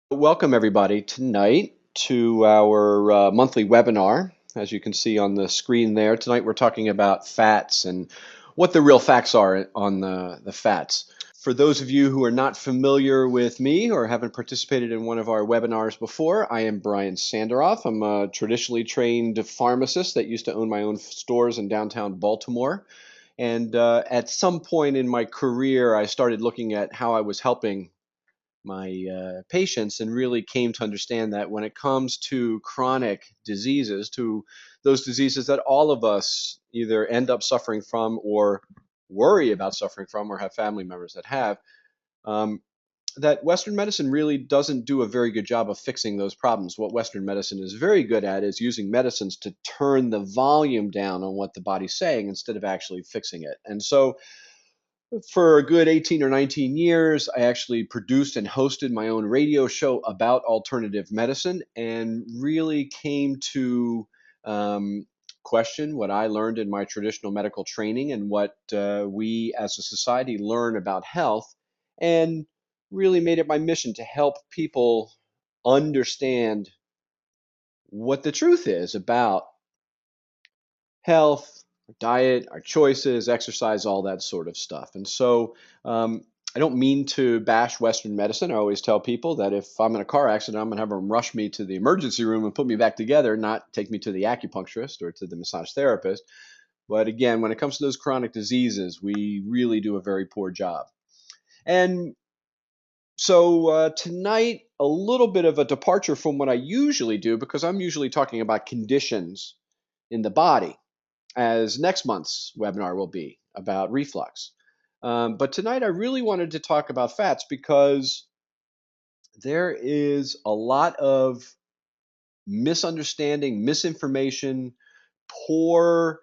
Welcome, everybody, tonight to our monthly webinar. As you can see on the screen there, tonight we're talking about fats and what the real facts are on the fats. For those of you who are not familiar with me or haven't participated in one of our webinars before, I am Brian Sanderoff. I'm a traditionally trained pharmacist that used to own my own stores in downtown Baltimore. And at some point in my career, I started looking at how I was helping my patients and really came to understand that when it comes to chronic diseases, to those diseases that all of us either end up suffering from or worry about suffering from or have family members that have, um, that Western medicine really doesn't do a very good job of fixing those problems. What Western medicine is very good at is using medicines to turn the volume down on what the body's saying instead of actually fixing it. And so for a good 18 or 19 years, I actually produced and hosted my own radio show about alternative medicine and really came to question what I learned in my traditional medical training and what we as a society learn about health, and really made it my mission to help people understand what the truth is about health, our diet, our choices, exercise, all that sort of stuff. And so I don't mean to bash Western medicine. I always tell people that if I'm in a car accident, I'm going to have them rush me to the emergency room and put me back together, not take me to the acupuncturist or to the massage therapist. But again, when it comes to those chronic diseases, we really do a very poor job. And so tonight, a little bit of a departure from what I usually do because I'm usually talking about conditions in the body, as next month's webinar will be about reflux. But tonight I really wanted to talk about fats because there is a lot of misunderstanding, misinformation, poor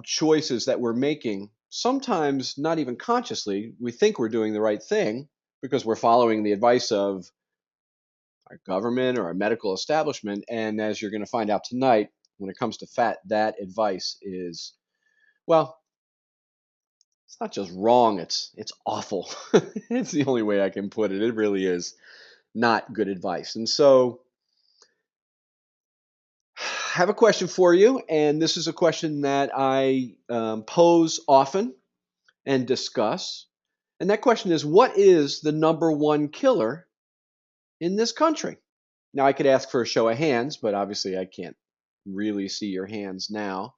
choices that we're making, sometimes not even consciously. We think we're doing the right thing because we're following the advice of our government or our medical establishment. And as you're going to find out tonight, when it comes to fat, that advice is, well, it's not just wrong, it's awful. It's the only way I can put it. It really is not good advice. And so I have a question for you, and this is a question that I pose often and discuss. And that question is, what is the number one killer in this country? Now, I could ask for a show of hands, but obviously I can't really see your hands now.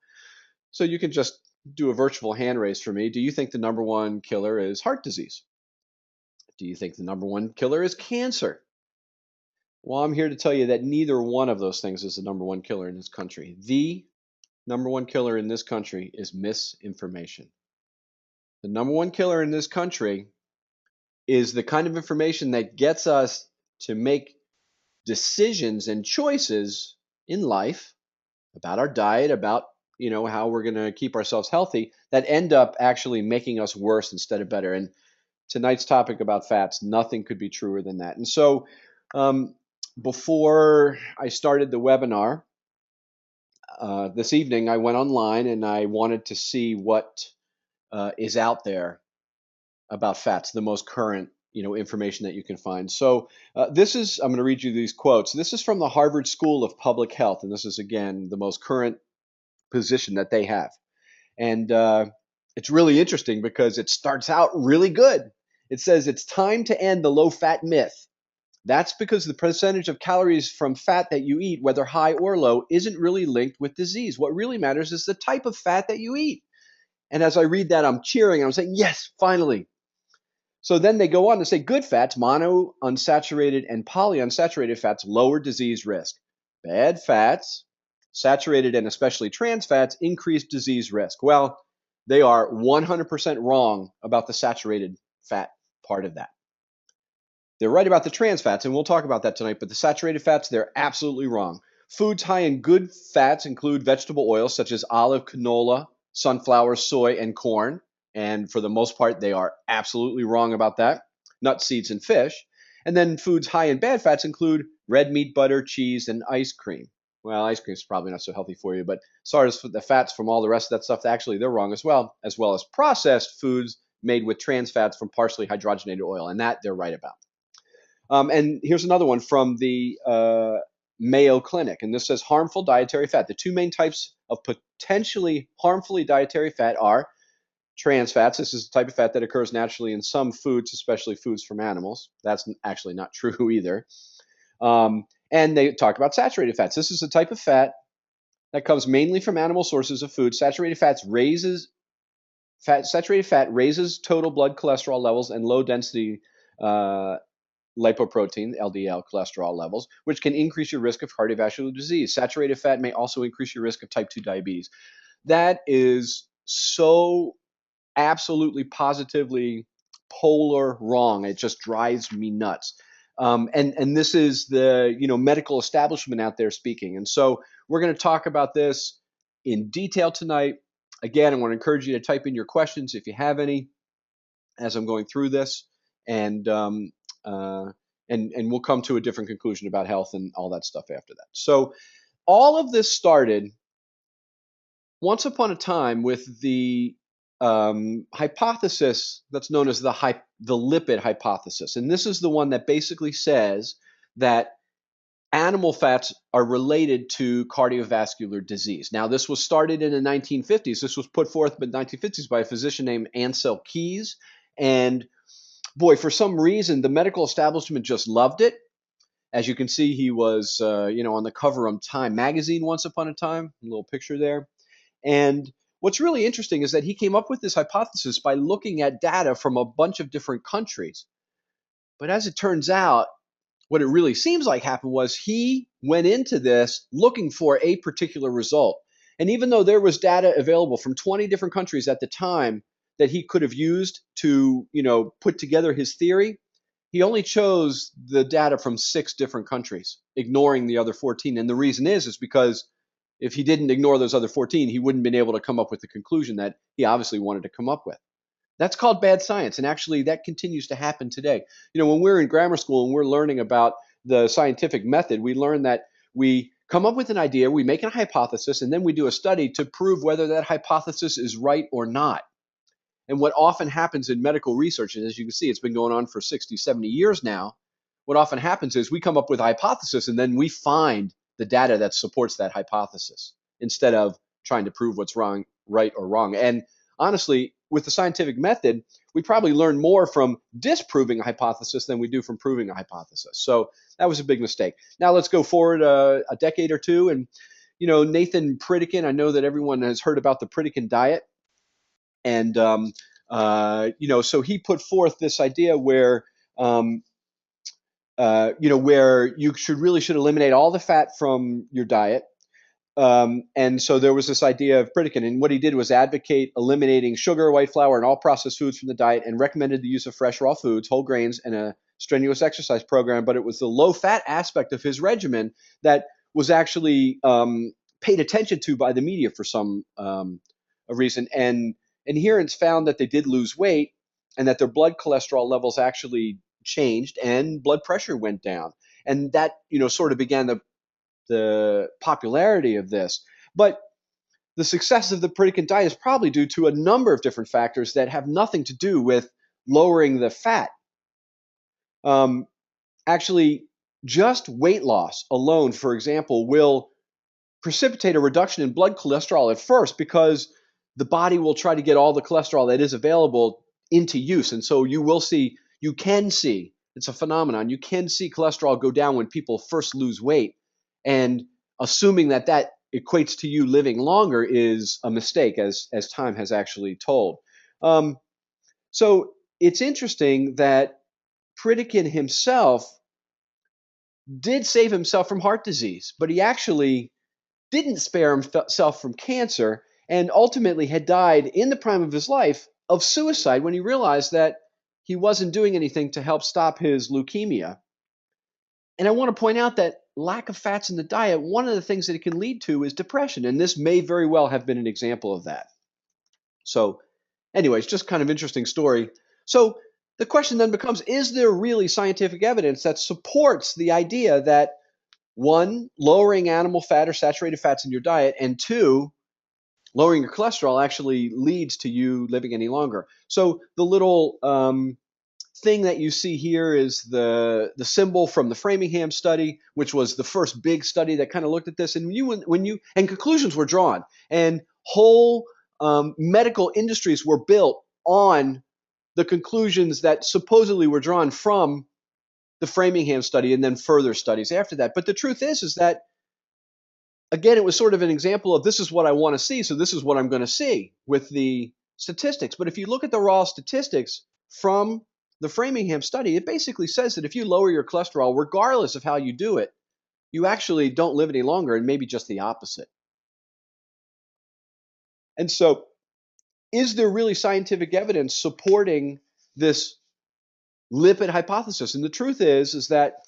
So you can just do a virtual hand raise for me. Do you think the number one killer is heart disease? Do you think the number one killer is cancer? Well, I'm here to tell you that neither one of those things is the number one killer in this country. The number one killer in this country is misinformation. The number one killer in this country is the kind of information that gets us to make decisions and choices in life about our diet, about how we're going to keep ourselves healthy, that end up actually making us worse instead of better. And tonight's topic about fats, nothing could be truer than that. And so um, before I started the webinar this evening, I went online and I wanted to see what is out there about fats, the most current information that you can find. So I'm going to read you these quotes. This is from the Harvard School of Public Health, and this is again the most current position that they have. And it's really interesting because it starts out really good. It says it's time to end the low fat myth. That's because the percentage of calories from fat that you eat, whether high or low, isn't really linked with disease. What really matters is the type of fat that you eat. And as I read that, I'm cheering. I'm saying, yes, finally. So then they go on to say good fats, monounsaturated and polyunsaturated fats, lower disease risk. Bad fats, saturated and especially trans fats, increase disease risk. Well, they are 100% wrong about the saturated fat part of that. They're right about the trans fats, and we'll talk about that tonight, but the saturated fats, they're absolutely wrong. Foods high in good fats include vegetable oils such as olive, canola, sunflower, soy, and corn. And for the most part, they are absolutely wrong about that. Nuts, seeds, and fish. And then foods high in bad fats include red meat, butter, cheese, and ice cream. Well, ice cream is probably not so healthy for you, but as far as the fats from all the rest of that stuff, actually they're wrong as well as processed foods made with trans fats from partially hydrogenated oil, and that they're right about. And here's another one from the Mayo Clinic, and this says harmful dietary fat. The two main types of potentially harmfully dietary fat are trans fats. This is the type of fat that occurs naturally in some foods, especially foods from animals. That's actually not true either. And they talk about saturated fats. This is a type of fat that comes mainly from animal sources of food. Saturated fat raises total blood cholesterol levels and low density lipoprotein, LDL cholesterol levels, which can increase your risk of cardiovascular disease. Saturated fat may also increase your risk of type 2 diabetes. That is so absolutely positively polar wrong. It just drives me nuts. And this is the medical establishment out there speaking. And so we're going to talk about this in detail tonight. Again, I want to encourage you to type in your questions if you have any as I'm going through this, and and we'll come to a different conclusion about health and all that stuff after that. So all of this started once upon a time with the hypothesis that's known as the lipid hypothesis. And this is the one that basically says that animal fats are related to cardiovascular disease. Now, this was started in the 1950s. This was put forth in the 1950s by a physician named Ansel Keys. And boy, for some reason, the medical establishment just loved it. As you can see, he was on the cover of Time magazine once upon a time, a little picture there. And what's really interesting is that he came up with this hypothesis by looking at data from a bunch of different countries. But as it turns out, what it really seems like happened was he went into this looking for a particular result. And even though there was data available from 20 different countries at the time that he could have used to, put together his theory, he only chose the data from 6 different countries, ignoring the other 14. And the reason is because if he didn't ignore those other 14, he wouldn't have been able to come up with the conclusion that he obviously wanted to come up with. That's called bad science. And actually, that continues to happen today. When we're in grammar school and we're learning about the scientific method, we learn that we come up with an idea, we make a hypothesis, and then we do a study to prove whether that hypothesis is right or not. And what often happens in medical research, and as you can see, it's been going on for 60, 70 years now, what often happens is we come up with a hypothesis and then we find the data that supports that hypothesis instead of trying to prove what's wrong, right or wrong. And honestly, with the scientific method, we probably learn more from disproving a hypothesis than we do from proving a hypothesis. So that was a big mistake. Now let's go forward a decade or two. And, Nathan Pritikin, I know that everyone has heard about the Pritikin diet. And, so he put forth this idea where, where you should eliminate all the fat from your diet. And so there was this idea of Pritikin, and what he did was advocate eliminating sugar, white flour, and all processed foods from the diet, and recommended the use of fresh raw foods, whole grains, and a strenuous exercise program. But it was the low-fat aspect of his regimen that was actually paid attention to by the media for some reason. And adherents found that they did lose weight, and that their blood cholesterol levels actually changed, and blood pressure went down. And that sort of began the popularity of this. But the success of the Pritikin diet is probably due to a number of different factors that have nothing to do with lowering the fat. Actually, just weight loss alone, for example, will precipitate a reduction in blood cholesterol at first, because the body will try to get all the cholesterol that is available into use. And so you can see, it's a phenomenon, you can see cholesterol go down when people first lose weight. And assuming that equates to you living longer is a mistake, as time has actually told. So it's interesting that Pritikin himself did save himself from heart disease, but he actually didn't spare himself from cancer, and ultimately had died in the prime of his life of suicide when he realized that he wasn't doing anything to help stop his leukemia. And I want to point out that lack of fats in the diet, one of the things that it can lead to is depression, and this may very well have been an example of that. So anyways, just kind of interesting story. So the question then becomes, is there really scientific evidence that supports the idea that, one, lowering animal fat or saturated fats in your diet, and two, lowering your cholesterol actually leads to you living any longer? So the little thing that you see here is the symbol from the Framingham study, which was the first big study that kind of looked at this. And and conclusions were drawn, and whole medical industries were built on the conclusions that supposedly were drawn from the Framingham study, and then further studies after that. But the truth is that, again, it was sort of an example of, this is what I want to see, so this is what I'm going to see with the statistics. But if you look at the raw statistics from the Framingham study, it basically says that if you lower your cholesterol, regardless of how you do it, you actually don't live any longer, and maybe just the opposite. And so, is there really scientific evidence supporting this lipid hypothesis? And the truth is that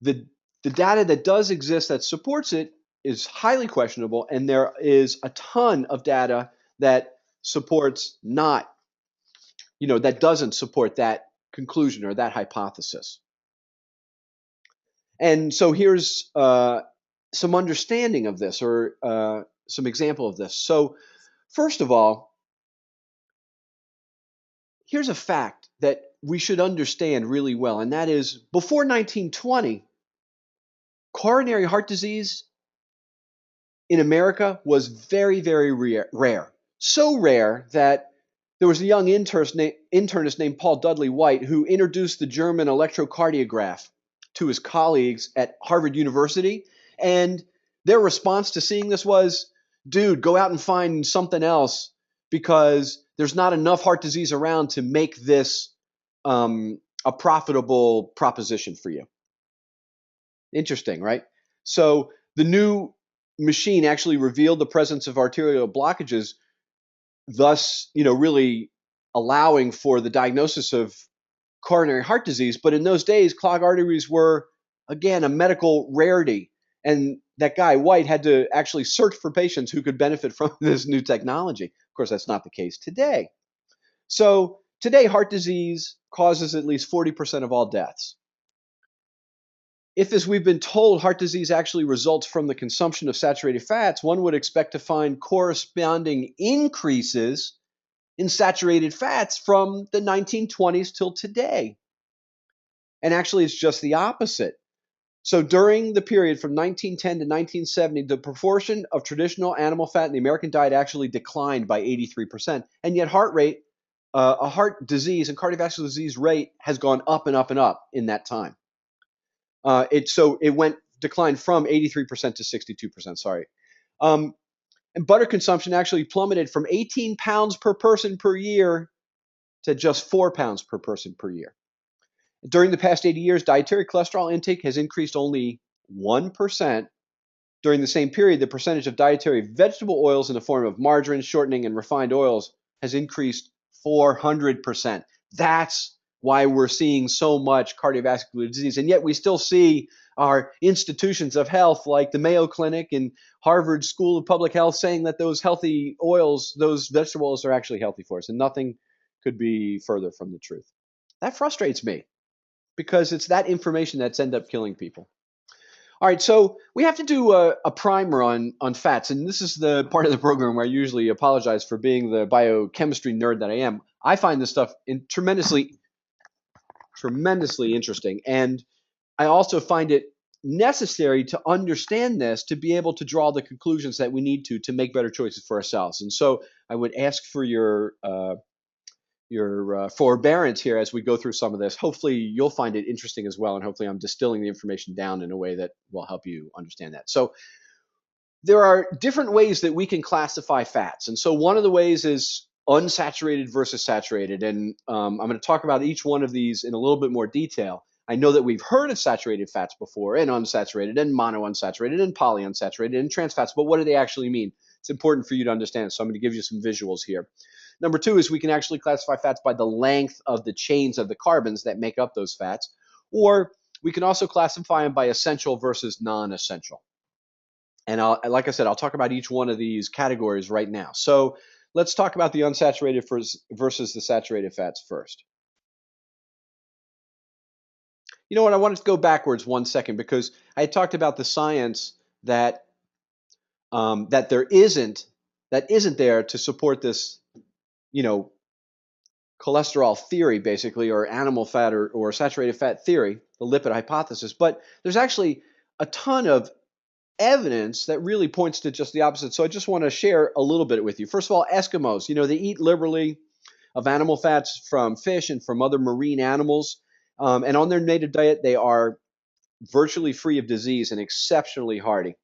the data that does exist that supports it is highly questionable, and there is a ton of data that supports not, that doesn't support that conclusion or that hypothesis. And so here's some understanding of this, or some example of this. So first of all, here's a fact that we should understand really well, and that is, before 1920, coronary heart disease in America was very, very rare. So rare that there was a young internist named Paul Dudley White who introduced the German electrocardiograph to his colleagues at Harvard University. And their response to seeing this was, dude, go out and find something else, because there's not enough heart disease around to make this a profitable proposition for you. Interesting, right? So the new machine actually revealed the presence of arterial blockages, thus, really allowing for the diagnosis of coronary heart disease. But in those days, clogged arteries were, again, a medical rarity. And that guy, White, had to actually search for patients who could benefit from this new technology. Of course, that's not the case today. So today, heart disease causes at least 40% of all deaths. If, as we've been told, heart disease actually results from the consumption of saturated fats, one would expect to find corresponding increases in saturated fats from the 1920s till today. And actually, it's just the opposite. So during the period from 1910 to 1970, the proportion of traditional animal fat in the American diet actually declined by 83%. And yet a heart disease and cardiovascular disease rate has gone up and up and up in that time. It declined from 83% to 62%, sorry. And butter consumption actually plummeted from 18 pounds per person per year to just 4 pounds per person per year. During the past 80 years, dietary cholesterol intake has increased only 1%. During the same period, the percentage of dietary vegetable oils in the form of margarine, shortening, and refined oils has increased 400%. That's why we're seeing so much cardiovascular disease. And yet we still see our institutions of health, like the Mayo Clinic and Harvard School of Public Health, saying that those healthy oils, those vegetable oils, are actually healthy for us. And nothing could be further from the truth. That frustrates me, because it's that information that's end up killing people. All right, so we have to do a primer on fats, and this is the part of the program where I usually apologize for being the biochemistry nerd that I am. I find this stuff tremendously interesting, and I also find it necessary to understand this to be able to draw the conclusions that we need to make better choices for ourselves. And so I would ask for your forbearance here as we go through some of this. Hopefully you'll find it interesting as well, and hopefully I'm distilling the information down in a way that will help you understand that. So there are different ways that we can classify fats, and so one of the ways is unsaturated versus saturated, and I'm going to talk about each one of these in a little bit more detail. I know that we've heard of saturated fats before, and unsaturated, and monounsaturated, and polyunsaturated, and trans fats, but what do they actually mean? It's important for you to understand, so I'm going to give you some visuals here. Number two is we can actually classify fats by the length of the chains of the carbons that make up those fats, or we can also classify them by essential versus non-essential. And like I said, I'll talk about each one of these categories right now. So let's talk about the unsaturated versus the saturated fats first. You know what? I wanted to go backwards 1 second, because I had talked about the science that that isn't there to support this, cholesterol theory, basically, or animal fat or saturated fat theory, the lipid hypothesis. But there's actually a ton of evidence that really points to just the opposite. So I just want to share a little bit with you. First of all, Eskimos, they eat liberally of animal fats from fish and from other marine animals. And on their native diet, they are virtually free of disease and exceptionally hardy.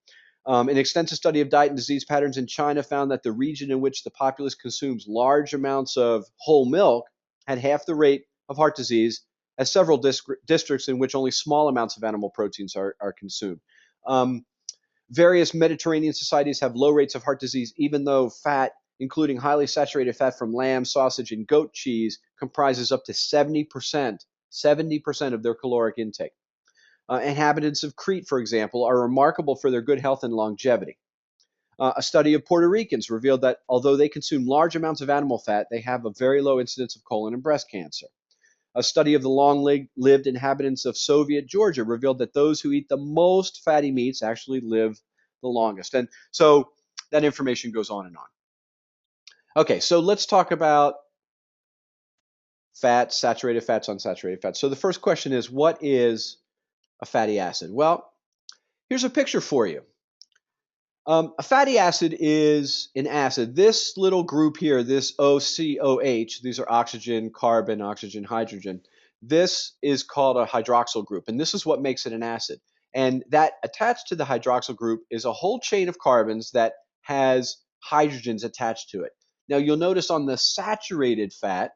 An extensive study of diet and disease patterns in China found that the region in which the populace consumes large amounts of whole milk had half the rate of heart disease as several districts in which only small amounts of animal proteins are consumed. Various Mediterranean societies have low rates of heart disease, even though fat, including highly saturated fat from lamb, sausage, and goat cheese, comprises up to 70% of their caloric intake. Inhabitants of Crete, for example, are remarkable for their good health and longevity. A study of Puerto Ricans revealed that although they consume large amounts of animal fat, they have a very low incidence of colon and breast cancer. A study of the long-lived inhabitants of Soviet Georgia revealed that those who eat the most fatty meats actually live the longest. And so that information goes on and on. Okay, so let's talk about fats, saturated fats, unsaturated fats. So the first question is, what is a fatty acid? Well, here's a picture for you. A fatty acid is an acid. This little group here, this OCOH, these are oxygen, carbon, oxygen, hydrogen. This is called a hydroxyl group, and this is what makes it an acid. And that attached to the hydroxyl group is a whole chain of carbons that has hydrogens attached to it. Now you'll notice on the saturated fat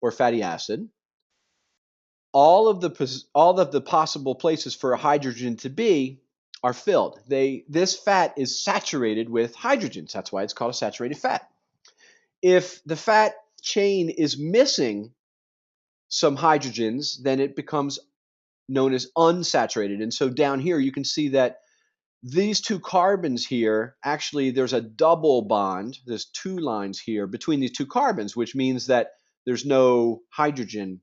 or fatty acid, all of the possible places for a hydrogen to be are filled. This fat is saturated with hydrogens. That's why it's called a saturated fat. If the fat chain is missing some hydrogens, then it becomes known as unsaturated. And so down here you can see that these two carbons here, actually there's a double bond. There's two lines here between these two carbons, which means that there's no hydrogen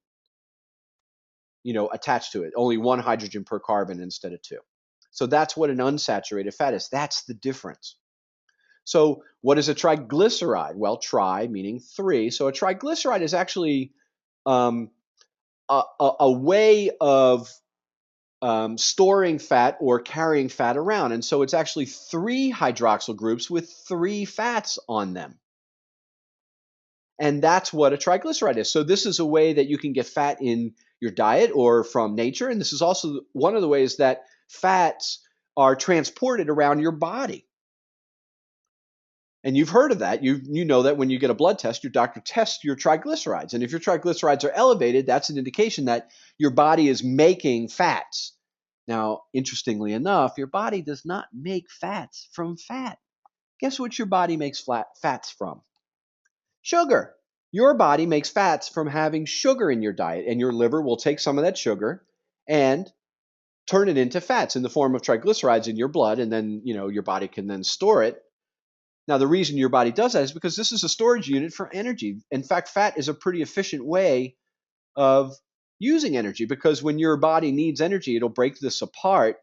attached to it. Only one hydrogen per carbon instead of two. So that's what an unsaturated fat is. That's the difference. So what is a triglyceride? Well, tri meaning three. So a triglyceride is actually a way of storing fat or carrying fat around. And so it's actually three hydroxyl groups with three fats on them. And that's what a triglyceride is. So this is a way that you can get fat in your diet or from nature. And this is also one of the ways that fats are transported around your body. And you've heard of that. You know that when you get a blood test, your doctor tests your triglycerides. And if your triglycerides are elevated, that's an indication that your body is making fats. Now, interestingly enough, your body does not make fats from fat. Guess what your body makes fats from? Sugar. Your body makes fats from having sugar in your diet, and your liver will take some of that sugar and turn it into fats in the form of triglycerides in your blood, and then your body can then store it. Now, the reason your body does that is because this is a storage unit for energy. In fact, fat is a pretty efficient way of using energy, because when your body needs energy, it'll break this apart,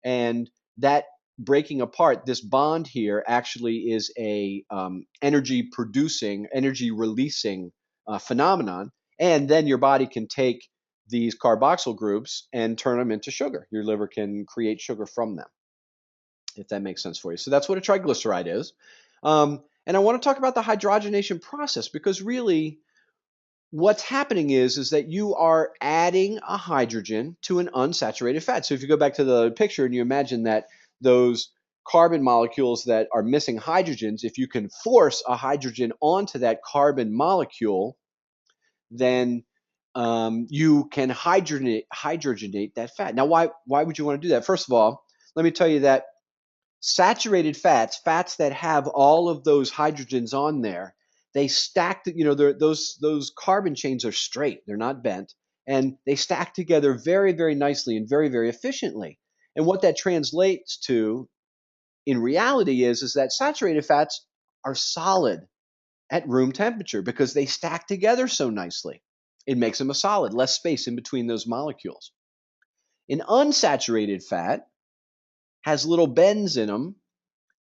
and that breaking apart, this bond here actually is a energy producing, energy releasing phenomenon. And then your body can take these carboxyl groups and turn them into sugar. Your liver can create sugar from them, if that makes sense for you. So that's what a triglyceride is. And I want to talk about the hydrogenation process, because really what's happening is that you are adding a hydrogen to an unsaturated fat. So if you go back to the picture and you imagine that those carbon molecules that are missing hydrogens, if you can force a hydrogen onto that carbon molecule, then you can hydrogenate that fat. Now, why would you want to do that? First of all, let me tell you that saturated fats that have all of those hydrogens on there, they stack, those carbon chains are straight, they're not bent, and they stack together very, very nicely and very, very efficiently. And what that translates to in reality is that saturated fats are solid at room temperature because they stack together so nicely. It makes them a solid, less space in between those molecules. An unsaturated fat has little bends in them.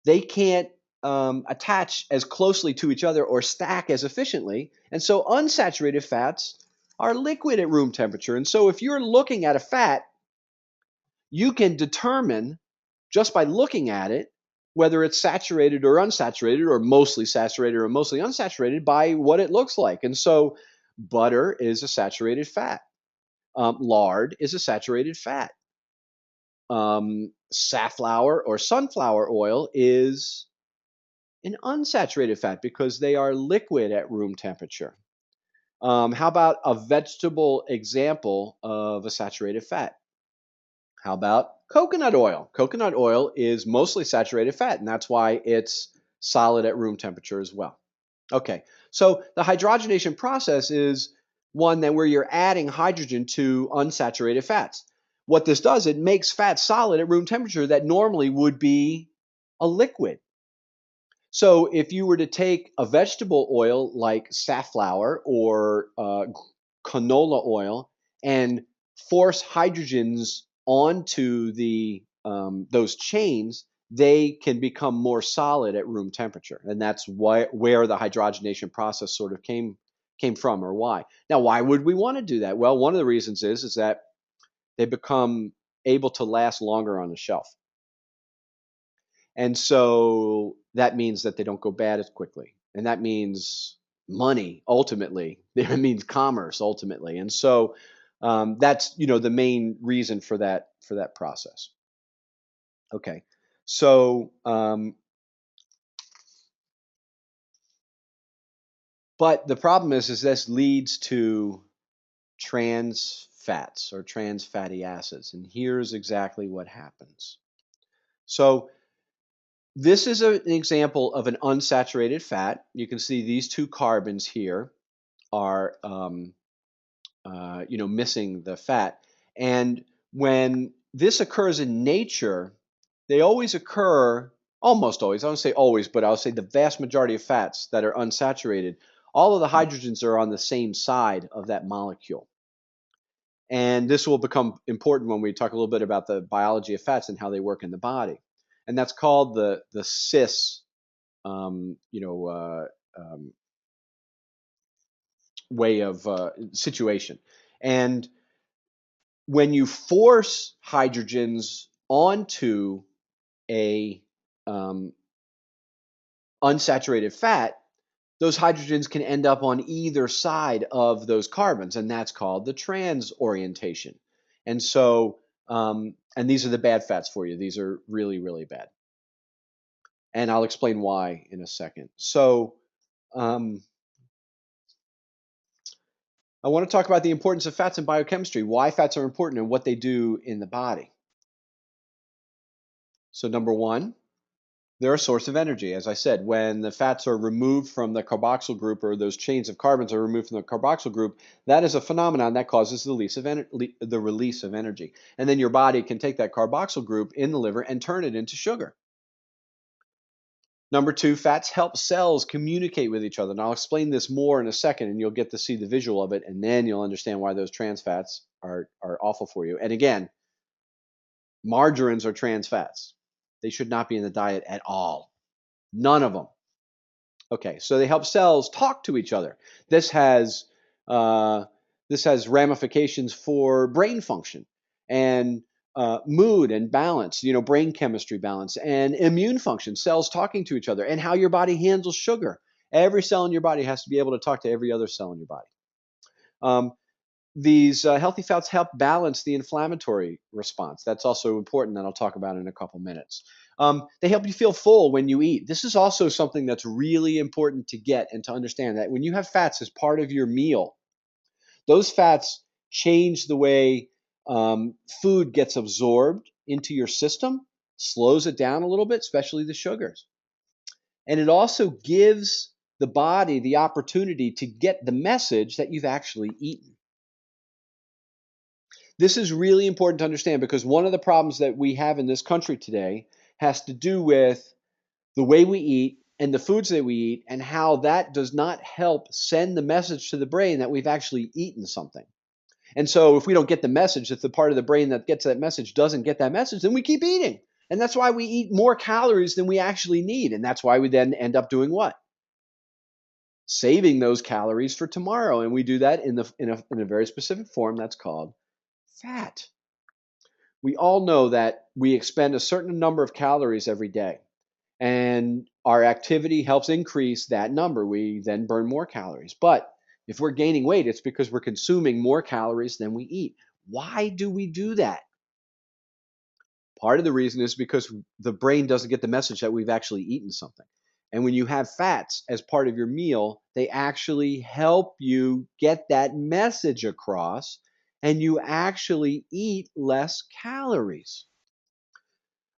They can't attach as closely to each other or stack as efficiently. And so unsaturated fats are liquid at room temperature. And so if you're looking at a fat, you can determine just by looking at it whether it's saturated or unsaturated or mostly saturated or mostly unsaturated by what it looks like. And so butter is a saturated fat. Lard is a saturated fat. Safflower or sunflower oil is an unsaturated fat because they are liquid at room temperature. How about a vegetable example of a saturated fat? How about coconut oil? Coconut oil is mostly saturated fat, and that's why it's solid at room temperature as well. Okay, so the hydrogenation process is one that where you're adding hydrogen to unsaturated fats. What this does, it makes fat solid at room temperature that normally would be a liquid. So if you were to take a vegetable oil like safflower or canola oil and force hydrogens onto those chains, they can become more solid at room temperature, and that's where the hydrogenation process sort of came from, or why. Now, why would we want to do that? Well, one of the reasons is that they become able to last longer on the shelf. And so that means that they don't go bad as quickly. And that means money ultimately. It means commerce ultimately. And so that's the main reason for that process. Okay. So but the problem is this leads to trans fats or trans fatty acids. And here's exactly what happens. So this is an example of an unsaturated fat. You can see these two carbons here are, missing the fat. And when this occurs in nature, they always occur, almost always, I don't say always, but I'll say the vast majority of fats that are unsaturated, all of the hydrogens are on the same side of that molecule. And this will become important when we talk a little bit about the biology of fats and how they work in the body. And that's called the cis way of situation. And when you force hydrogens onto a unsaturated fat, those hydrogens can end up on either side of those carbons, and that's called the trans orientation. And so, and these are the bad fats for you. These are really, really bad. And I'll explain why in a second. So, I want to talk about the importance of fats in biochemistry, why fats are important and what they do in the body. So number one, they're a source of energy. As I said, when the fats are removed from the carboxyl group, or those chains of carbons are removed from the carboxyl group, that is a phenomenon that causes the release of energy. And then your body can take that carboxyl group in the liver and turn it into sugar. Number two, fats help cells communicate with each other. And I'll explain this more in a second, and you'll get to see the visual of it, and then you'll understand why those trans fats are awful for you. And again, margarines are trans fats. They should not be in the diet at all. None of them. Okay, so they help cells talk to each other. This has ramifications for brain function and mood and balance, brain chemistry balance and immune function, cells talking to each other, and how your body handles sugar. Every cell in your body has to be able to talk to every other cell in your body. These healthy fats help balance the inflammatory response. That's also important, that I'll talk about in a couple minutes. They help you feel full when you eat. This is also something that's really important to get and to understand, that when you have fats as part of your meal, those fats change the way food gets absorbed into your system, slows it down a little bit, especially the sugars. And it also gives the body the opportunity to get the message that you've actually eaten. This is really important to understand, because one of the problems that we have in this country today has to do with the way we eat and the foods that we eat, and how that does not help send the message to the brain that we've actually eaten something. And so if we don't get the message, if the part of the brain that gets that message doesn't get that message, then we keep eating. And that's why we eat more calories than we actually need. And that's why we then end up doing what? Saving those calories for tomorrow. And we do that in a very specific form that's called fat. We all know that we expend a certain number of calories every day, and our activity helps increase that number. We then burn more calories. But if we're gaining weight, it's because we're consuming more calories than we eat. Why do we do that? Part of the reason is because the brain doesn't get the message that we've actually eaten something. And when you have fats as part of your meal, they actually help you get that message across, and you actually eat less calories.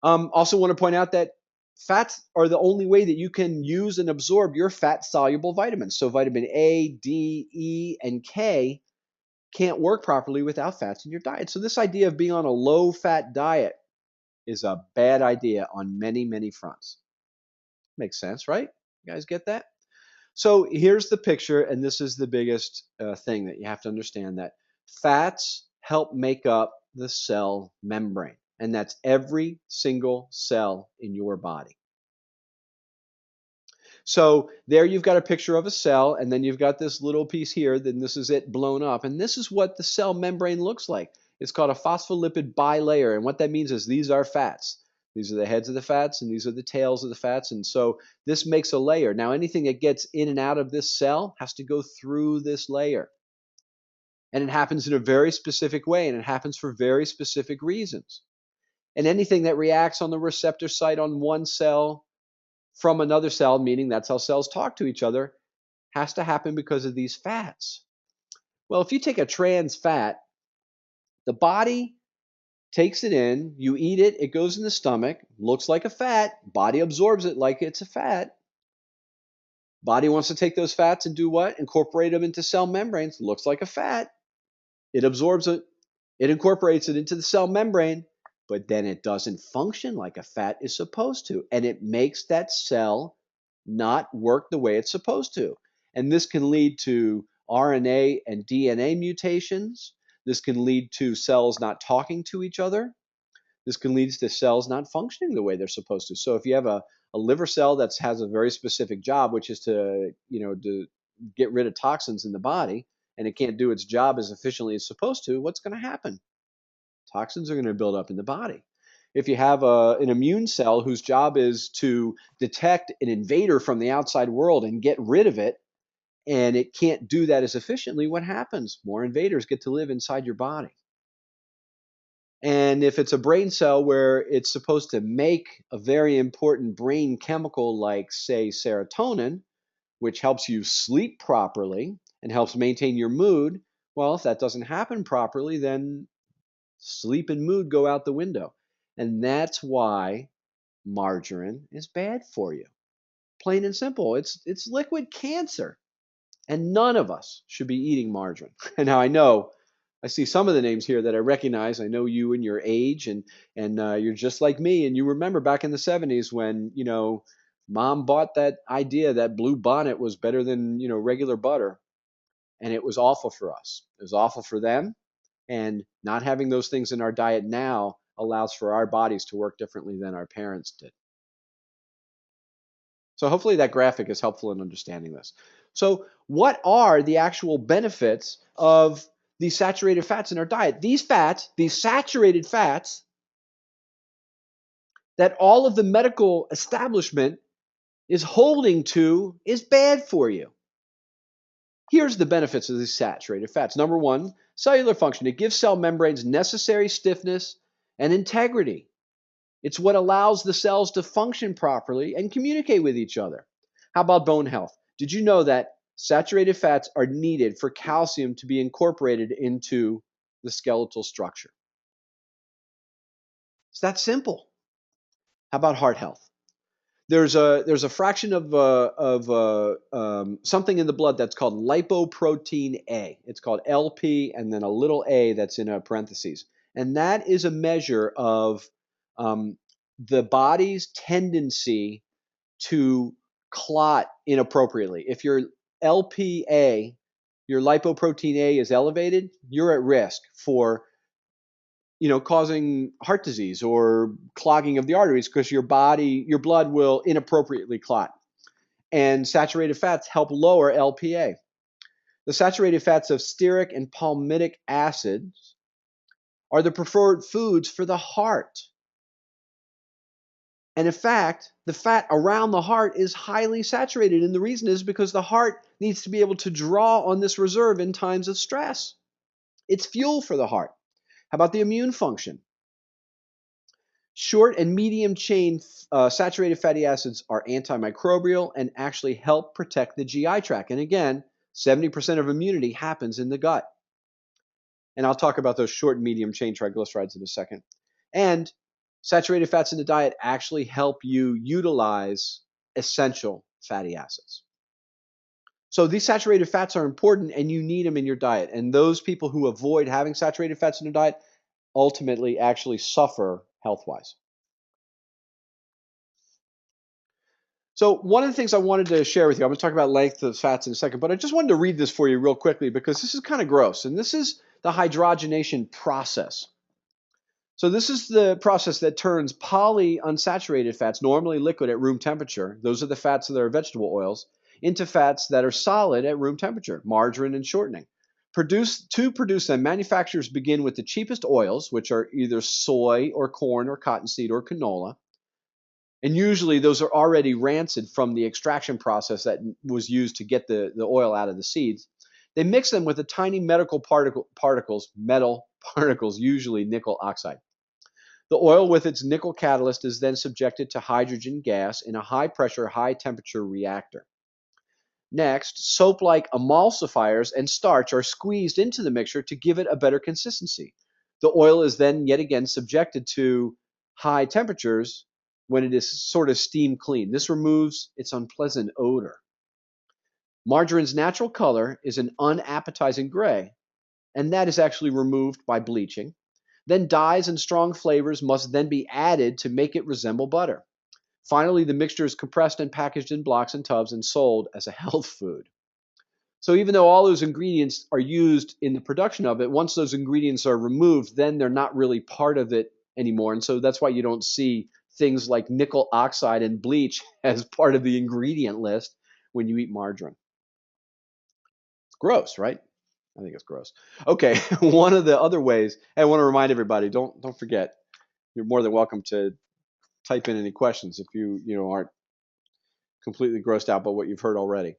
Also want to point out that fats are the only way that you can use and absorb your fat-soluble vitamins. So vitamin A, D, E, and K can't work properly without fats in your diet. So this idea of being on a low-fat diet is a bad idea on many, many fronts. Makes sense, right? You guys get that? So here's the picture, and this is the biggest thing that you have to understand, that fats help make up the cell membrane, and that's every single cell in your body. So there you've got a picture of a cell, and then you've got this little piece here, then this is it blown up, and this is what the cell membrane looks like. It's called a phospholipid bilayer, and what that means is these are fats. These are the heads of the fats, and these are the tails of the fats, and so this makes a layer. Now anything that gets in and out of this cell has to go through this layer. And it happens in a very specific way, and it happens for very specific reasons. And anything that reacts on the receptor site on one cell from another cell, meaning that's how cells talk to each other, has to happen because of these fats. Well, if you take a trans fat, the body takes it in, you eat it, it goes in the stomach, looks like a fat, body absorbs it like it's a fat. Body wants to take those fats and do what? Incorporate them into cell membranes, looks like a fat. It absorbs it, it incorporates it into the cell membrane, but then it doesn't function like a fat is supposed to, and it makes that cell not work the way it's supposed to. And this can lead to RNA and DNA mutations. This can lead to cells not talking to each other. This can lead to cells not functioning the way they're supposed to. So if you have a liver cell that has a very specific job, which is to get rid of toxins in the body, and it can't do its job as efficiently as it's supposed to, what's going to happen? Toxins are going to build up in the body. If you have an immune cell whose job is to detect an invader from the outside world and get rid of it, and it can't do that as efficiently, what happens? More invaders get to live inside your body. And if it's a brain cell where it's supposed to make a very important brain chemical like, say, serotonin, which helps you sleep properly and helps maintain your mood, well, if that doesn't happen properly, then sleep and mood go out the window. And that's why margarine is bad for you. Plain and simple. It's liquid cancer. And none of us should be eating margarine. And now I know I see some of the names here that I recognize. I know you and your age, and you're just like me. And you remember back in the 70s when mom bought that idea that Blue Bonnet was better than regular butter, and it was awful for us. It was awful for them, and not having those things in our diet now allows for our bodies to work differently than our parents did. So hopefully that graphic is helpful in understanding this. So what are the actual benefits of these saturated fats in our diet? These fats, these saturated fats that all of the medical establishment is holding to is bad for you. Here's the benefits of these saturated fats. Number one, cellular function. It gives cell membranes necessary stiffness and integrity. It's what allows the cells to function properly and communicate with each other. How about bone health? Did you know that saturated fats are needed for calcium to be incorporated into the skeletal structure? It's that simple. How about heart health? There's a fraction of something in the blood that's called lipoprotein A. It's called LP and then a little a that's in a parentheses. And that is a measure of the body's tendency to clot inappropriately. If your LPA, your lipoprotein A is elevated, you're at risk for causing heart disease or clogging of the arteries because your blood will inappropriately clot. And saturated fats help lower LPA. The saturated fats of stearic and palmitic acids are the preferred foods for the heart. And in fact, the fat around the heart is highly saturated. And the reason is because the heart needs to be able to draw on this reserve in times of stress. It's fuel for the heart. How about the immune function? Short and medium chain saturated fatty acids are antimicrobial and actually help protect the GI tract. And again, 70% of immunity happens in the gut. And I'll talk about those short and medium chain triglycerides in a second. And saturated fats in the diet actually help you utilize essential fatty acids. So these saturated fats are important and you need them in your diet. And those people who avoid having saturated fats in their diet ultimately actually suffer health-wise. So one of the things I wanted to share with you, I'm going to talk about length of fats in a second, but I just wanted to read this for you real quickly because this is kind of gross. And this is the hydrogenation process. So this is the process that turns polyunsaturated fats, normally liquid at room temperature, those are the fats that are vegetable oils, into fats that are solid at room temperature, margarine and shortening. To produce them, manufacturers begin with the cheapest oils, which are either soy or corn or cottonseed or canola. And usually those are already rancid from the extraction process that was used to get the oil out of the seeds. They mix them with the tiny metal particles, usually nickel oxide. The oil with its nickel catalyst is then subjected to hydrogen gas in a high pressure, high temperature reactor. Next, soap-like emulsifiers and starch are squeezed into the mixture to give it a better consistency. The oil is then yet again subjected to high temperatures when it is sort of steam clean. This removes its unpleasant odor. Margarine's natural color is an unappetizing gray, and that is actually removed by bleaching. Then dyes and strong flavors must then be added to make it resemble butter. Finally, the mixture is compressed and packaged in blocks and tubs and sold as a health food. So even though all those ingredients are used in the production of it, once those ingredients are removed, then they're not really part of it anymore. And so that's why you don't see things like nickel oxide and bleach as part of the ingredient list when you eat margarine. It's gross, right? I think it's gross. Okay, one of the other ways, and I want to remind everybody, don't forget, you're more than welcome to type in any questions if you aren't completely grossed out by what you've heard already.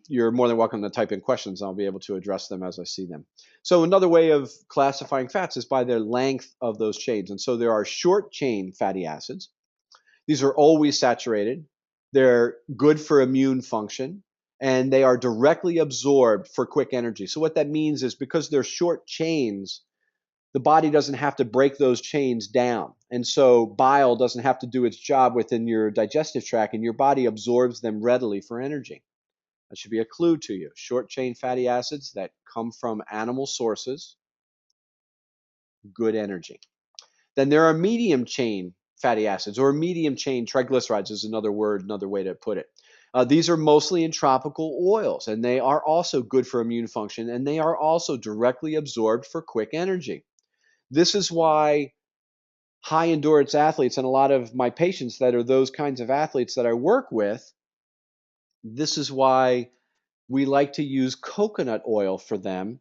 You're more than welcome to type in questions. I'll be able to address them as I see them. So another way of classifying fats is by their length of those chains. And so there are short chain fatty acids. These are always saturated. They're good for immune function, and they are directly absorbed for quick energy. So what that means is because they're short chains, the body doesn't have to break those chains down. And so bile doesn't have to do its job within your digestive tract, and your body absorbs them readily for energy. That should be a clue to you. Short chain fatty acids that come from animal sources, good energy. Then there are medium chain fatty acids, or medium chain triglycerides is another way to put it. These are mostly in tropical oils, and they are also good for immune function, and they are also directly absorbed for quick energy. This is why high endurance athletes and a lot of my patients that are those kinds of athletes that I work with, this is why we like to use coconut oil for them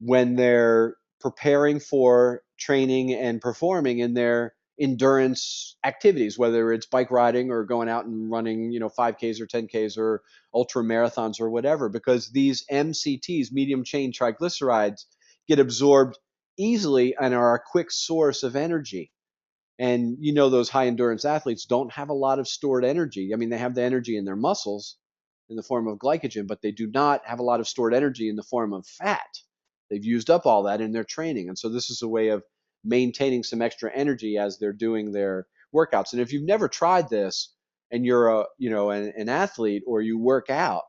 when they're preparing for training and performing in their endurance activities, whether it's bike riding or going out and running, 5Ks or 10Ks or ultra marathons or whatever, because these MCTs, medium chain triglycerides, get absorbed easily and are a quick source of energy. And those high endurance athletes don't have a lot of stored energy. I mean, they have the energy in their muscles in the form of glycogen, but they do not have a lot of stored energy in the form of fat. They've used up all that in their training. And so this is a way of maintaining some extra energy as they're doing their workouts. And if you've never tried this and you're an athlete or you work out,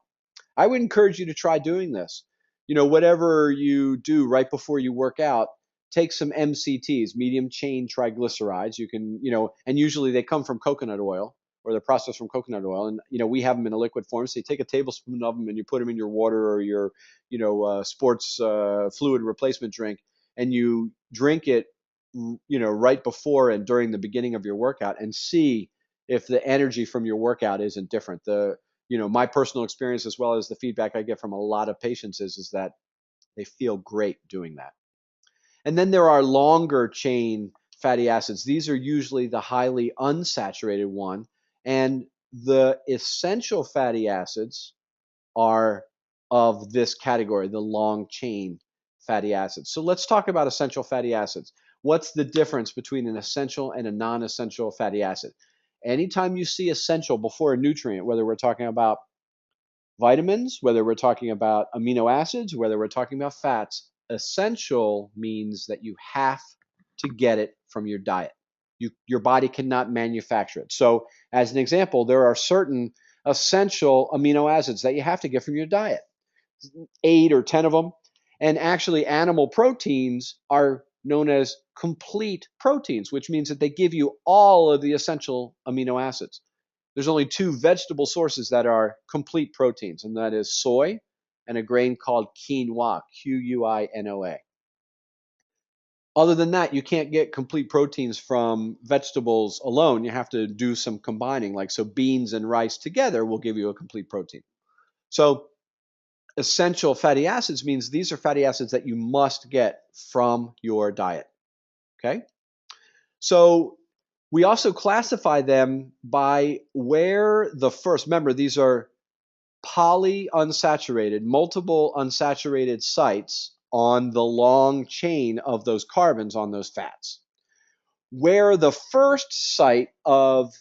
I would encourage you to try doing this. Whatever you do right before you work out, take some MCTs, medium chain triglycerides. You can, and usually they come from coconut oil or they're processed from coconut oil. And, we have them in a liquid form. So you take a tablespoon of them and you put them in your water or your, sports fluid replacement drink, and you drink it right before and during the beginning of your workout and see if the energy from your workout isn't different. My personal experience, as well as the feedback I get from a lot of patients, is that they feel great doing that. And then there are longer chain fatty acids. These are usually the highly unsaturated one. And the essential fatty acids are of this category, the long chain fatty acids. So let's talk about essential fatty acids. What's the difference between an essential and a non-essential fatty acid? Anytime you see essential before a nutrient, whether we're talking about vitamins, whether we're talking about amino acids, whether we're talking about fats, essential means that you have to get it from your diet. Your body cannot manufacture it. So, as an example, there are certain essential amino acids that you have to get from your diet, 8 or 10 of them. And actually, animal proteins are known as complete proteins, which means that they give you all of the essential amino acids. There's only 2 vegetable sources that are complete proteins, and that is soy and a grain called quinoa, Quinoa. Other than that, you can't get complete proteins from vegetables alone. You have to do some combining, so beans and rice together will give you a complete protein. So essential fatty acids means these are fatty acids that you must get from your diet. Okay? So we also classify them by where the first, remember, these are polyunsaturated, multiple unsaturated sites on the long chain of those carbons on those fats. Where the first site of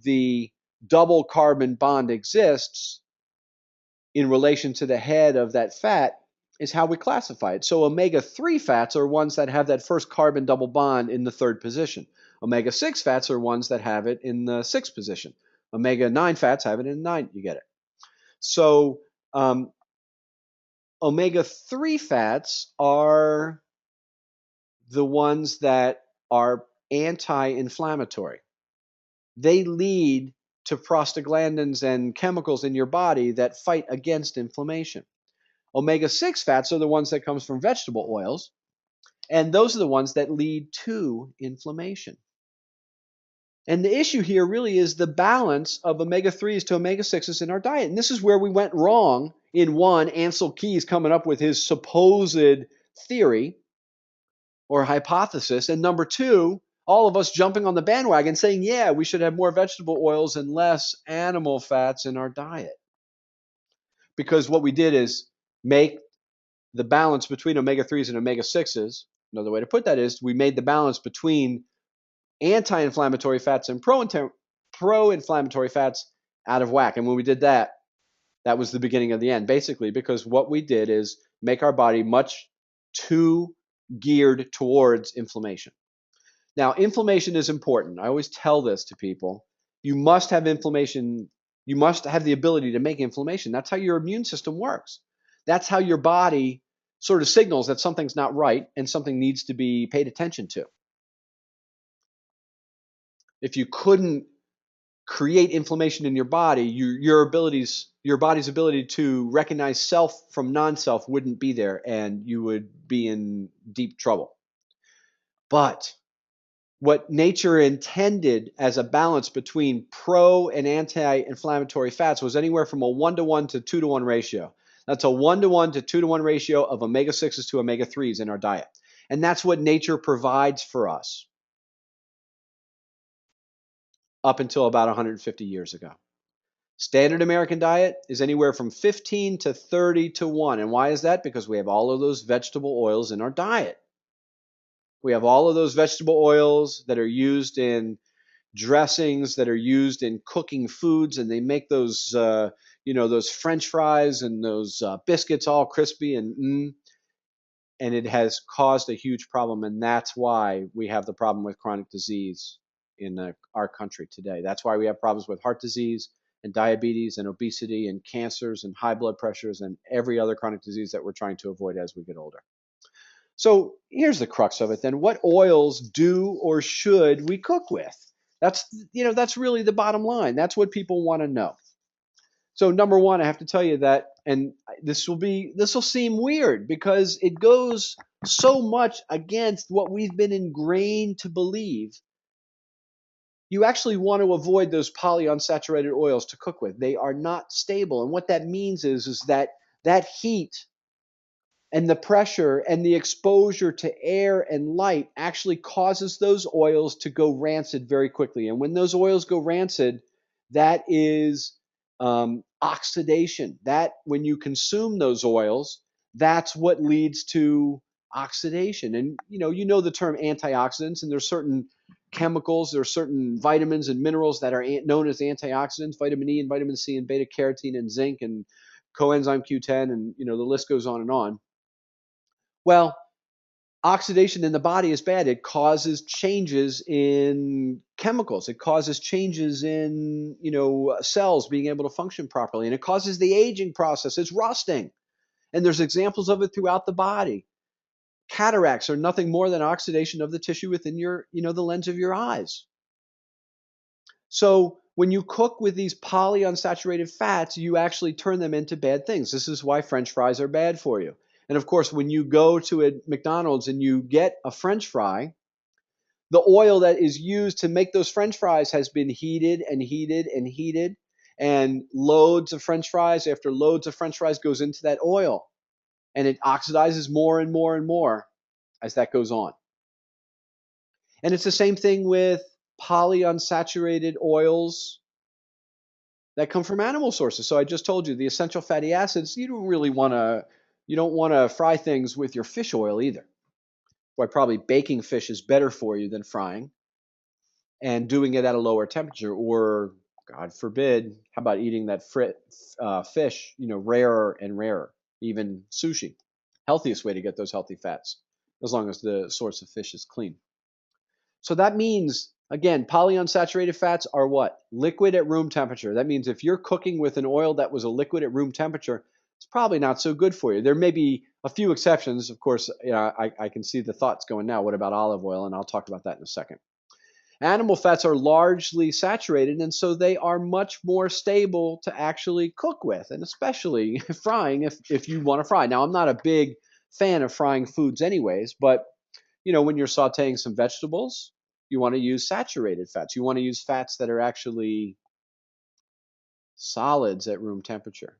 the double carbon bond exists in relation to the head of that fat is how we classify it. So omega-3 fats are ones that have that first carbon double bond in the 3rd position. Omega-6 fats are ones that have it in the 6th position. Omega-9 fats have it in 9. You get it. So omega-3 fats are the ones that are anti-inflammatory. They lead to prostaglandins and chemicals in your body that fight against inflammation. Omega-6 fats are the ones that comes from vegetable oils, and those are the ones that lead to inflammation. And the issue here really is the balance of omega-3s to omega-6s in our diet. And this is where we went wrong in one, Ansel Keys coming up with his supposed theory or hypothesis. And number 2, all of us jumping on the bandwagon saying, yeah, we should have more vegetable oils and less animal fats in our diet. Because what we did is make the balance between omega-3s and omega-6s. Another way to put that is we made the balance between anti-inflammatory fats and pro-inflammatory fats out of whack. And when we did that, that was the beginning of the end, basically, because what we did is make our body much too geared towards inflammation. Now, inflammation is important. I always tell this to people. You must have inflammation. You must have the ability to make inflammation. That's how your immune system works. That's how your body sort of signals that something's not right and something needs to be paid attention to. If you couldn't create inflammation in your body, your body's ability to recognize self from non-self wouldn't be there, and you would be in deep trouble. But what nature intended as a balance between pro and anti-inflammatory fats was anywhere from a 1-to-1 to 2-to-1 ratio. That's a 1-to-1 to 2-to-1 ratio of omega-6s to omega-3s in our diet. And that's what nature provides for us up until about 150 years ago. Standard American diet is anywhere from 15 to 30 to 1. And why is that? Because we have all of those vegetable oils in our diet. We have all of those vegetable oils that are used in dressings, that are used in cooking foods, and they make those, those French fries and those biscuits all crispy and it has caused a huge problem, and that's why we have the problem with chronic disease in our country today. That's why we have problems with heart disease and diabetes and obesity and cancers and high blood pressures and every other chronic disease that we're trying to avoid as we get older. So here's the crux of it then. What oils do or should we cook with? That's really the bottom line. That's what people want to know. So number 1, I have to tell you that, and this will seem weird because it goes so much against what we've been ingrained to believe. You actually want to avoid those polyunsaturated oils to cook with. They are not stable. And what that means is that that heat and the pressure and the exposure to air and light actually causes those oils to go rancid very quickly. And when those oils go rancid, that is oxidation. That when you consume those oils, that's what leads to oxidation. And you know the term antioxidants, and there's certain chemicals, there's certain vitamins and minerals that are known as antioxidants: vitamin E and vitamin C and beta carotene and zinc and coenzyme Q10, and the list goes on and on. Well, oxidation in the body is bad. It causes changes in chemicals. It causes changes in, cells being able to function properly, and it causes the aging process. It's rusting. And there's examples of it throughout the body. Cataracts are nothing more than oxidation of the tissue within the lens of your eyes. So when you cook with these polyunsaturated fats, you actually turn them into bad things. This is why French fries are bad for you. And of course, when you go to a McDonald's and you get a French fry, the oil that is used to make those French fries has been heated and heated and heated, and loads of French fries after loads of French fries goes into that oil, and it oxidizes more and more and more as that goes on. And it's the same thing with polyunsaturated oils that come from animal sources. So I just told you the essential fatty acids, you don't want to fry things with your fish oil either. Why probably baking fish is better for you than frying, and doing it at a lower temperature, or God forbid, how about eating that fish, rarer and rarer, even sushi. Healthiest way to get those healthy fats, as long as the source of fish is clean. So that means, again, polyunsaturated fats are what? Liquid at room temperature. That means if you're cooking with an oil that was a liquid at room temperature, it's probably not so good for you. There may be a few exceptions. Of course, I can see the thoughts going now. What about olive oil? And I'll talk about that in a second. Animal fats are largely saturated, and so they are much more stable to actually cook with, and especially frying if you want to fry. Now, I'm not a big fan of frying foods anyways, but when you're sauteing some vegetables, you want to use saturated fats. You want to use fats that are actually solids at room temperature.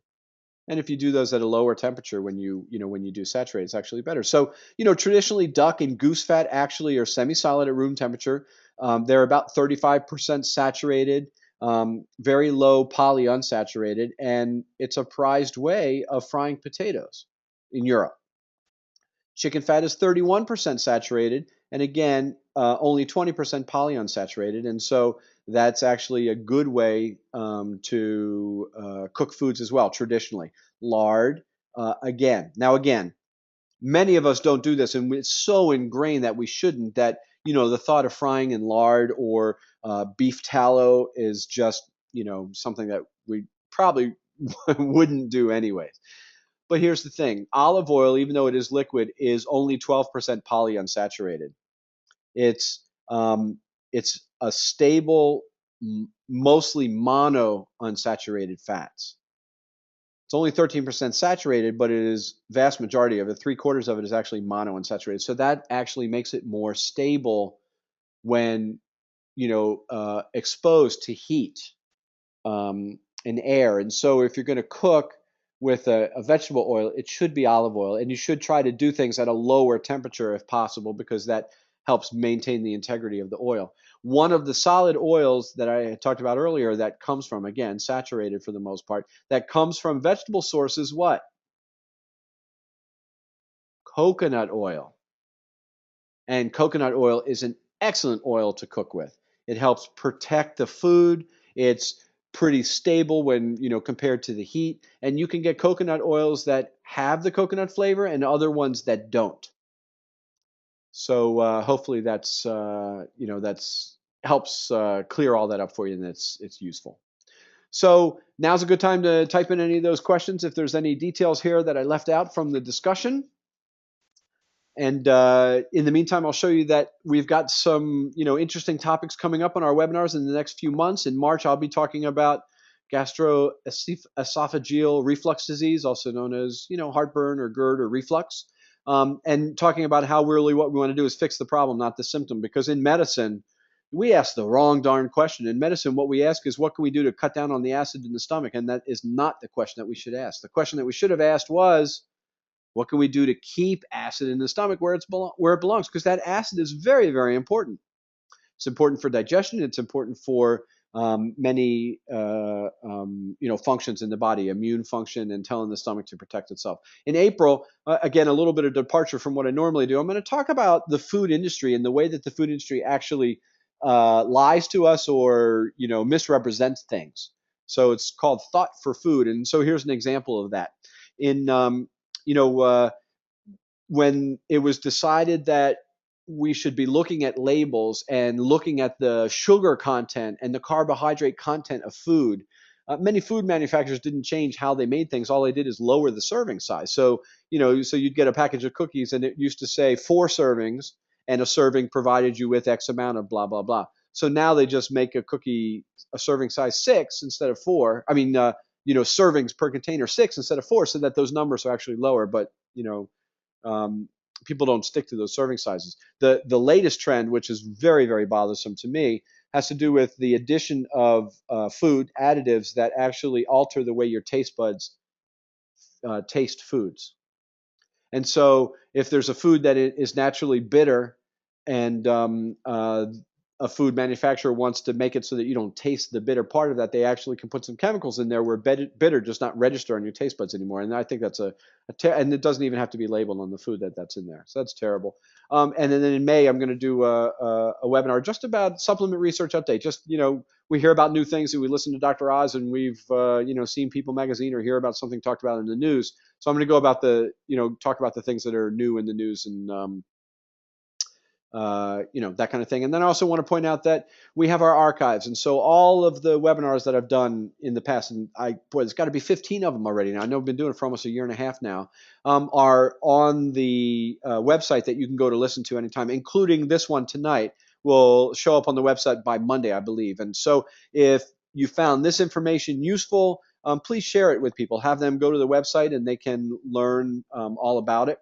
And if you do those at a lower temperature when you do saturate, it's actually better. So, traditionally duck and goose fat actually are semi-solid at room temperature. They're about 35% saturated, very low polyunsaturated, and it's a prized way of frying potatoes in Europe. Chicken fat is 31% saturated, and again, only 20% polyunsaturated. And so that's actually a good way to cook foods as well, traditionally. Lard, again. Now, again, many of us don't do this, and it's so ingrained that we shouldn't, that, the thought of frying in lard or beef tallow is just, something that we probably wouldn't do anyways. But here's the thing: olive oil, even though it is liquid, is only 12% polyunsaturated. It's it's a stable, mostly monounsaturated fats. It's only 13% saturated, but it is vast majority of it, 3/4 of it is actually monounsaturated. So that actually makes it more stable when exposed to heat and air. And so if you're going to cook with a vegetable oil, it should be olive oil, and you should try to do things at a lower temperature if possible, because that helps maintain the integrity of the oil. One of the solid oils that I talked about earlier that comes from, again, saturated for the most part, that comes from vegetable sources, what? Coconut oil. And coconut oil is an excellent oil to cook with. It helps protect the food. It's pretty stable when, compared to the heat. And you can get coconut oils that have the coconut flavor and other ones that don't. So hopefully that's helps clear all that up for you, and it's useful. So now's a good time to type in any of those questions if there's any details here that I left out from the discussion. And in the meantime, I'll show you that we've got some interesting topics coming up on our webinars in the next few months. In March, I'll be talking about gastroesophageal reflux disease, also known as heartburn or GERD or reflux. and talking about how really what we want to do is fix the problem, not the symptom. Because in medicine, we ask the wrong darn question. In medicine, what we ask is, what can we do to cut down on the acid in the stomach? And that is not the question that we should ask. The question that we should have asked was, what can we do to keep acid in the stomach where it belongs? Because that acid is very, very important. It's important for digestion. It's important for many functions in the body, immune function, and telling the stomach to protect itself. In April, again, a little bit of departure from what I normally do. I'm going to talk about the food industry and the way that the food industry actually lies to us or misrepresents things. So it's called Thought for Food, and so here's an example of that. In when it was decided that we should be looking at labels and looking at the sugar content and the carbohydrate content of food, many food manufacturers didn't change how they made things. All they did is lower the serving size. So you'd get a package of cookies and it used to say 4 servings, and a serving provided you with X amount of blah blah blah. So now they just make a cookie a serving size 6 instead of 4. I mean, servings per container 6 instead of 4, so that those numbers are actually lower. But people don't stick to those serving sizes. The latest trend, which is very, very bothersome to me, has to do with the addition of food additives that actually alter the way your taste buds taste foods. And so if there's a food that is naturally bitter, and a food manufacturer wants to make it so that you don't taste the bitter part of that, they actually can put some chemicals in there where bitter does not register on your taste buds anymore. And I think that's and it doesn't even have to be labeled on the food that's in there. So that's terrible. And then in May, I'm going to do a webinar just about supplement research update. Just, we hear about new things, and we listen to Dr. Oz, and we've, seen People magazine or hear about something talked about in the news. So I'm going to go about talk about the things that are new in the news, and that kind of thing. And then I also want to point out that we have our archives. And so all of the webinars that I've done in the past, and there's got to be 15 of them already now. I know I've been doing it for almost a year and a half now, are on the website that you can go to listen to anytime, including this one tonight. Will show up on the website by Monday, I believe. And so if you found this information useful, please share it with people. Have them go to the website and they can learn all about it.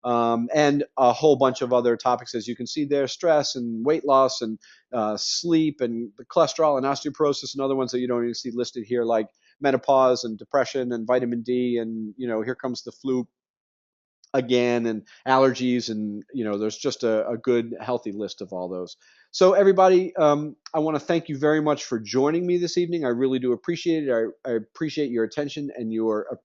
And a whole bunch of other topics, as you can see there: stress and weight loss and sleep and cholesterol and osteoporosis, and other ones that you don't even see listed here, like menopause and depression and vitamin D, and here comes the flu again, and allergies, and there's just a good healthy list of all those. So everybody, I want to thank you very much for joining me this evening. I really do appreciate it. I appreciate your attention and your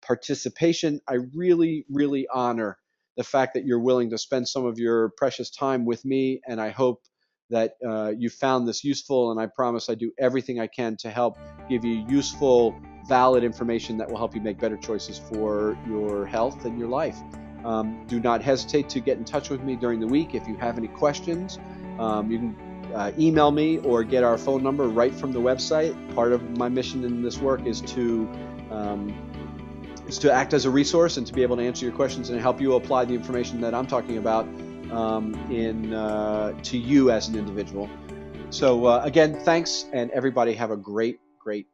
participation. I really, really honor the fact that you're willing to spend some of your precious time with me, and I hope that you found this useful, and I promise I do everything I can to help give you useful, valid information that will help you make better choices for your health and your life. Do not hesitate to get in touch with me during the week if you have any questions. You can email me or get our phone number right from the website. Part of my mission in this work is to act as a resource and to be able to answer your questions and help you apply the information that I'm talking about to you as an individual. So again, thanks, and everybody have a great, great